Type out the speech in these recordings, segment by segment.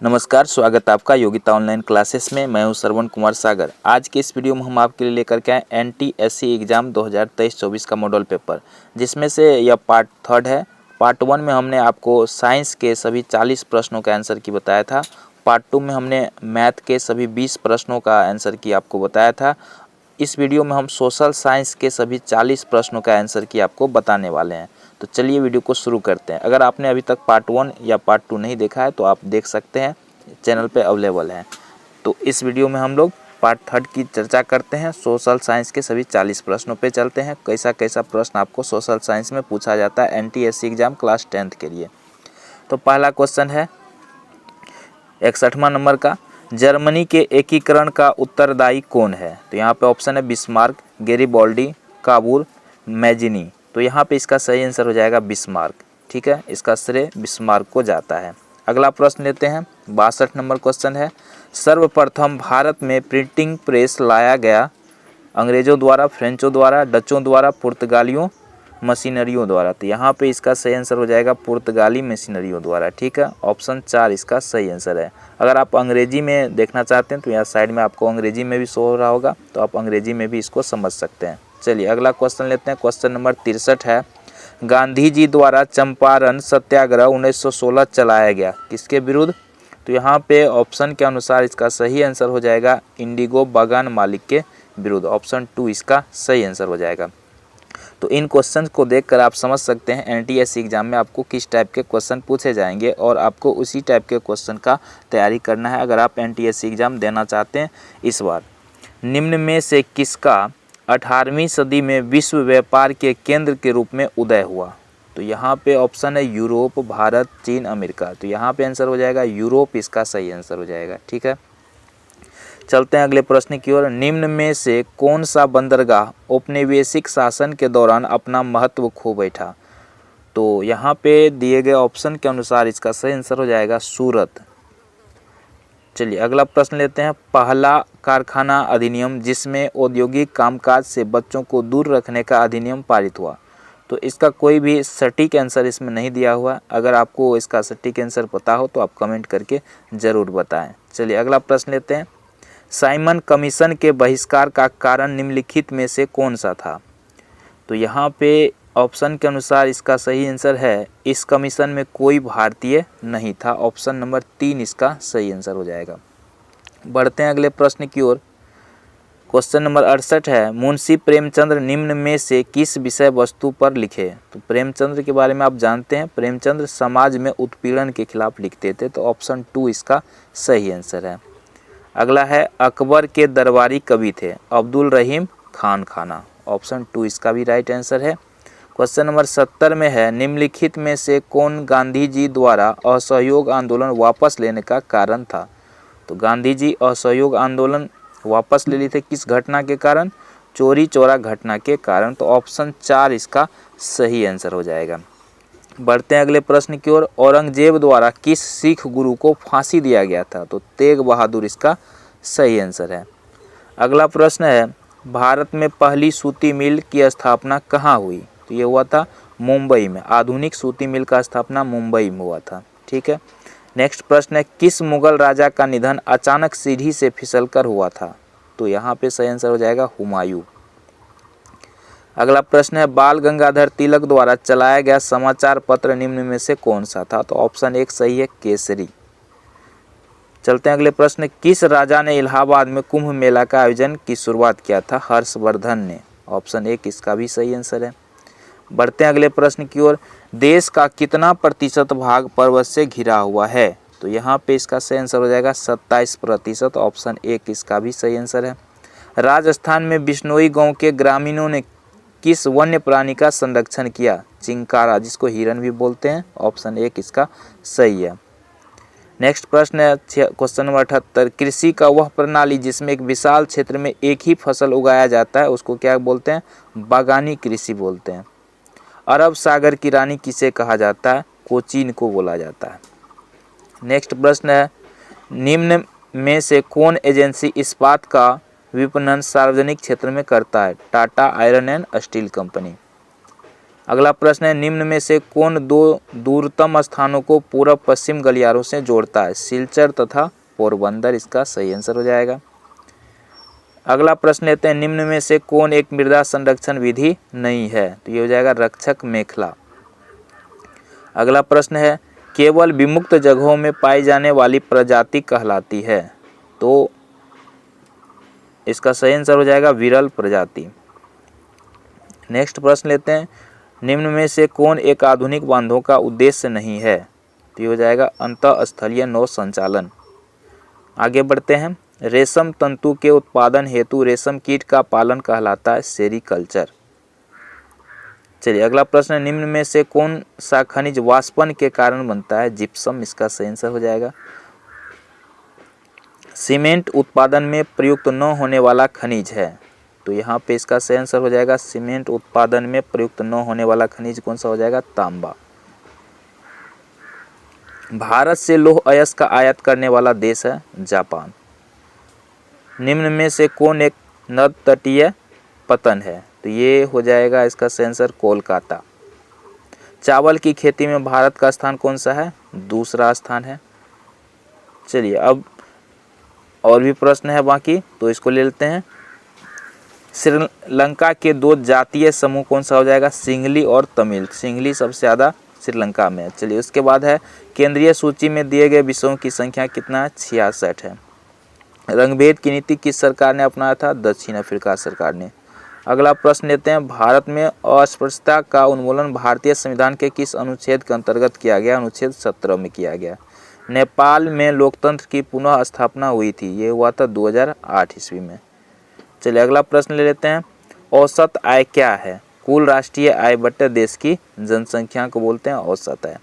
नमस्कार, स्वागत है आपका योगिता ऑनलाइन क्लासेस में। मैं हूं श्रवण कुमार सागर। आज के इस वीडियो में हम आपके लिए लेकर के आए NTSC एग्ज़ाम 2023-24 का मॉडल पेपर, जिसमें से यह पार्ट 3 है। पार्ट 1 में हमने आपको साइंस के सभी 40 प्रश्नों का आंसर की बताया था। पार्ट 2 में हमने मैथ के सभी 20 प्रश्नों का आंसर की आपको बताया था। इस वीडियो में हम सोशल साइंस के सभी 40 प्रश्नों का आंसर की आपको बताने वाले हैं। तो चलिए वीडियो को शुरू करते हैं। अगर आपने अभी तक पार्ट 1 या पार्ट 2 नहीं देखा है तो आप देख सकते हैं, चैनल पे अवेलेबल है। तो इस वीडियो में हम लोग पार्ट 3 की चर्चा करते हैं। सोशल साइंस के सभी 40 प्रश्नों पे चलते हैं। कैसा कैसा प्रश्न आपको सोशल साइंस में पूछा जाता है NTSC एग्ज़ाम क्लास 10th के लिए। तो पहला क्वेश्चन है 61वां नंबर का, जर्मनी के एकीकरण का उत्तरदायी कौन है? तो यहाँ पे ऑप्शन है बिस्मार्क, गेरिबॉल्डी, काबुल, मैजिनी। तो यहाँ पे इसका सही आंसर हो जाएगा बिस्मार्क। ठीक है, इसका श्रेय बिस्मार्क को जाता है। अगला प्रश्न लेते हैं, 62 नंबर क्वेश्चन है, सर्वप्रथम भारत में प्रिंटिंग प्रेस लाया गया अंग्रेजों द्वारा, फ्रेंचों द्वारा, डचों द्वारा, पुर्तगालियों मशीनरियों द्वारा। तो यहाँ पे इसका सही आंसर हो जाएगा पुर्तगाली मशीनरियों द्वारा। ठीक है, ऑप्शन 4 इसका सही आंसर है। अगर आप अंग्रेजी में देखना चाहते हैं तो यहाँ साइड में आपको अंग्रेजी में भी शो हो रहा होगा, तो आप अंग्रेजी में भी इसको समझ सकते हैं। चलिए अगला क्वेश्चन लेते हैं। क्वेश्चन नंबर 63 है, गांधी जी द्वारा चंपारण सत्याग्रह 1916 चलाया गया, किसके विरुद्ध? तो यहाँ पे ऑप्शन के अनुसार इसका सही आंसर हो जाएगा इंडिगो बागान मालिक के विरुद्ध। ऑप्शन 2 इसका सही आंसर हो जाएगा। तो इन क्वेश्चन को देखकर आप समझ सकते हैं NTSC एग्जाम में आपको किस टाइप के क्वेश्चन पूछे जाएंगे और आपको उसी टाइप के क्वेश्चन का तैयारी करना है अगर आप NTSC एग्जाम देना चाहते हैं इस बार। निम्न में से किसका 18वीं सदी में विश्व व्यापार के केंद्र के रूप में उदय हुआ? तो यहाँ पे ऑप्शन है यूरोप, भारत, चीन, अमेरिका। तो यहाँ पे आंसर हो जाएगा यूरोप, इसका सही आंसर हो जाएगा। ठीक है, चलते हैं अगले प्रश्न की ओर। निम्न में से कौन सा बंदरगाह औपनिवेशिक शासन के दौरान अपना महत्व खो बैठा? तो यहाँ पे दिए गए ऑप्शन के अनुसार इसका सही आंसर हो जाएगा सूरत। चलिए अगला प्रश्न लेते हैं, पहला कारखाना अधिनियम जिसमें औद्योगिक कामकाज से बच्चों को दूर रखने का अधिनियम पारित हुआ। तो इसका कोई भी सटीक आंसर इसमें नहीं दिया हुआ। अगर आपको इसका सटीक आंसर पता हो तो आप कमेंट करके ज़रूर बताएं। चलिए अगला प्रश्न लेते हैं, साइमन कमीशन के बहिष्कार का कारण निम्नलिखित में से कौन सा था? तो यहाँ पे ऑप्शन के अनुसार इसका सही आंसर है इस कमीशन में कोई भारतीय नहीं था। ऑप्शन नंबर 3 इसका सही आंसर हो जाएगा। बढ़ते हैं अगले प्रश्न की ओर। क्वेश्चन नंबर 68 है, मुंशी प्रेमचंद्र निम्न में से किस विषय वस्तु पर लिखे? तो प्रेमचंद्र के बारे में आप जानते हैं, प्रेमचंद्र समाज में उत्पीड़न के खिलाफ लिखते थे। तो ऑप्शन 2 इसका सही आंसर है। अगला है, अकबर के दरबारी कवि थे? अब्दुल रहीम खान खाना। ऑप्शन 2 इसका भी राइट आंसर है। क्वेश्चन नंबर 70 में है, निम्नलिखित में से कौन गांधी जी द्वारा असहयोग आंदोलन वापस लेने का कारण था? तो गांधी जी असहयोग आंदोलन वापस ले लिए थे किस घटना के कारण? चोरी चौरा घटना के कारण। तो ऑप्शन 4 इसका सही आंसर हो जाएगा। बढ़ते हैं अगले प्रश्न की ओर। औरंगजेब द्वारा किस सिख गुरु को फांसी दिया गया था? तो तेग बहादुर इसका सही आंसर है। अगला प्रश्न है, भारत में पहली सूती मिल की स्थापना कहाँ हुई? तो ये हुआ था मुंबई में। आधुनिक सूती मिल का स्थापना मुंबई में हुआ था। ठीक है, नेक्स्ट प्रश्न है, किस मुगल राजा का निधन अचानक सीढ़ी से फिसलकर हुआ था? तो यहाँ पे सही आंसर हो जाएगा हुमायूं। अगला प्रश्न है, बाल गंगाधर तिलक द्वारा चलाया गया समाचार पत्र निम्न में से कौन सा था? तो ऑप्शन 1 सही है, केसरी। चलते हैं अगले प्रश्न, किस राजा ने इलाहाबाद में कुंभ मेला का आयोजन की शुरुआत किया था? हर्षवर्धन ने। ऑप्शन 1 इसका भी सही आंसर है। बढ़ते हैं अगले प्रश्न की ओर। देश का कितना प्रतिशत भाग पर्वत से घिरा हुआ है? तो यहाँ पे इसका सही आंसर हो जाएगा 27%। ऑप्शन 1 इसका भी सही आंसर है। राजस्थान में बिश्नोई गांव के ग्रामीणों ने किस वन्य प्राणी का संरक्षण किया? चिंकारा, जिसको हिरन भी बोलते हैं। ऑप्शन 1 इसका सही है। नेक्स्ट प्रश्न है क्वेश्चन नंबर 78, कृषि का वह प्रणाली जिसमें एक विशाल क्षेत्र में एक ही फसल उगाया जाता है उसको क्या बोलते हैं? बागानी कृषि बोलते हैं। अरब सागर की रानी किसे कहा जाता है? कोचीन को बोला जाता है। नेक्स्ट प्रश्न है, निम्न में से कौन एजेंसी इस्पात का विपणन सार्वजनिक क्षेत्र में करता है? Tata iron and steel company. अगला प्रश्न है, निम्न में से कौन दो दूरतम स्थानों को पूर्व पश्चिम गलियारों से जोड़ता है? सिलचर तथा पोरबंदर इसका सही आंसर हो जाएगा। अगला प्रश्न लेते हैं, निम्न में से कौन एक मृदा संरक्षण विधि नहीं है? तो ये हो जाएगा रक्षक मेखला। अगला प्रश्न है, केवल विमुक्त जगहों में पाई जाने वाली प्रजाति कहलाती है? तो इसका सही आंसर हो जाएगा विरल प्रजाति। नेक्स्ट प्रश्न लेते हैं, निम्न में से कौन एक आधुनिक बांधों का उद्देश्य नहीं है? तो ये हो जाएगा अंतःस्थलीय नौ संचालन। आगे बढ़ते हैं, रेशम तंतु के उत्पादन हेतु रेशम कीट का पालन कहलाता है सेरीकल्चर। चलिए अगला प्रश्न है, निम्न में से कौन सा खनिज वाष्पन के कारण बनता है? जिप्सम इसका सही आंसर हो जाएगा। सीमेंट उत्पादन में प्रयुक्त न होने वाला खनिज है? तो यहाँ पे इसका सही आंसर हो जाएगा सीमेंट उत्पादन में प्रयुक्त न होने वाला खनिज कौन सा हो जाएगा? तांबा। भारत से लौह अयस्क का आयात करने वाला देश है जापान। निम्न में से कौन एक नद तटीय पतन है? तो ये हो जाएगा इसका सही आंसर कोलकाता। चावल की खेती में भारत का स्थान कौन सा है? दूसरा स्थान है। चलिए अब और भी प्रश्न है बाकी, तो इसको ले लेते हैं। श्रीलंका के दो जातीय समूह कौन सा हो जाएगा? सिंहली और तमिल। सिंहली सबसे ज़्यादा श्रीलंका में है। चलिए उसके बाद है, केंद्रीय सूची में दिए गए विषयों की संख्या कितना है? 66 है। रंगभेद की नीति किस सरकार ने अपनाया था? दक्षिण अफ्रीका सरकार ने। अगला प्रश्न लेते हैं, भारत में अस्पृश्यता का उन्मूलन भारतीय संविधान के किस अनुच्छेद के अंतर्गत किया गया? अनुच्छेद 17 में किया गया। नेपाल में लोकतंत्र की पुनः स्थापना हुई थी, ये हुआ था 2008 ईस्वी में। चलिए अगला प्रश्न ले लेते हैं, औसत आय क्या है? कुल राष्ट्रीय आय बटे देश की जनसंख्या को बोलते हैं औसत आय।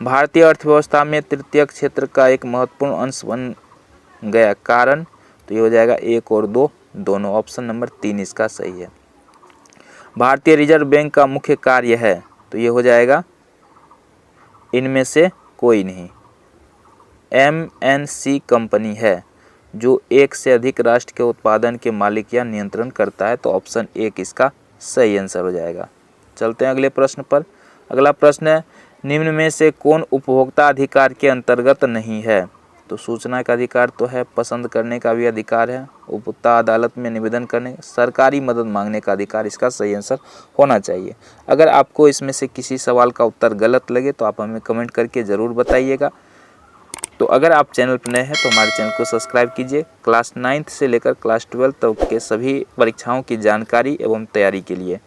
भारतीय अर्थव्यवस्था में तृतीय क्षेत्र का एक महत्वपूर्ण अंश बन गया, कारण? तो ये हो जाएगा 1 और 2 दोनों। ऑप्शन नंबर 3 इसका सही है। भारतीय रिजर्व बैंक का मुख्य कार्य है? तो ये हो जाएगा इनमें से कोई नहीं। MNC कंपनी है जो एक से अधिक राष्ट्र के उत्पादन के मालिक या नियंत्रण करता है, तो ऑप्शन 1 इसका सही आंसर हो जाएगा। चलते हैं अगले प्रश्न पर। अगला प्रश्न है, निम्न में से कौन उपभोक्ता अधिकार के अंतर्गत नहीं है? तो सूचना का अधिकार तो है, पसंद करने का भी अधिकार है, उपभोक्ता अदालत में निवेदन करने, सरकारी मदद मांगने का अधिकार इसका सही आंसर होना चाहिए। अगर आपको इसमें से किसी सवाल का उत्तर गलत लगे तो आप हमें कमेंट करके ज़रूर बताइएगा। तो अगर आप चैनल पर नए हैं तो हमारे चैनल को सब्सक्राइब कीजिए। क्लास 9th से लेकर क्लास 12 तक के सभी परीक्षाओं की जानकारी एवं तैयारी के लिए